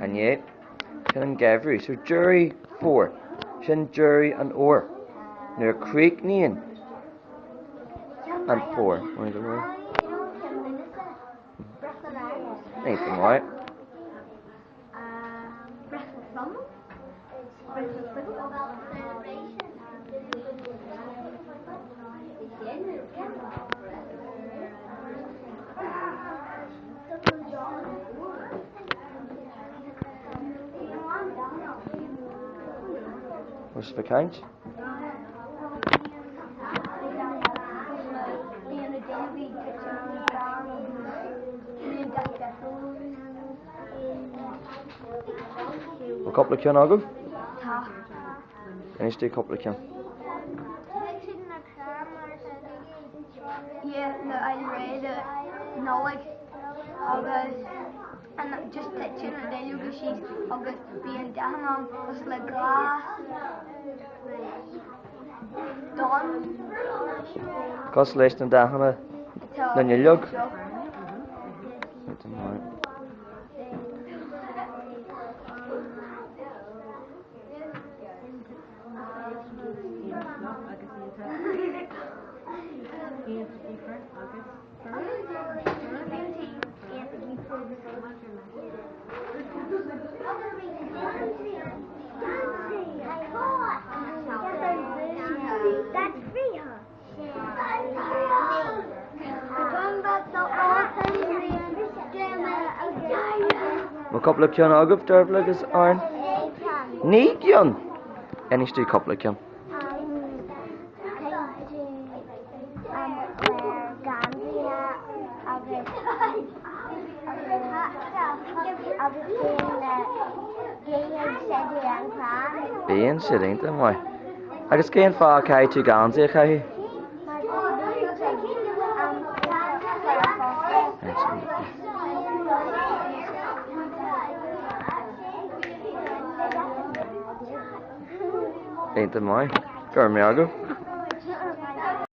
And yet, can Gavri, so jury 4, shin jury and or, near creek nine and 4. Where's the word? Anything right? What's the cainte? A couple of can I go? And you a couple of can. Yeah, no, I read it. No, like, August, and just touching it, then you can see August being down on was like glass. Done. Cost less than that, Hannah. Then you look. A couple of can I go there, like this iron? Need yon. Any still couple of can. Being sitting then why? I just can't far kai to Ganzi kai. Ain't the mine. Go me I go.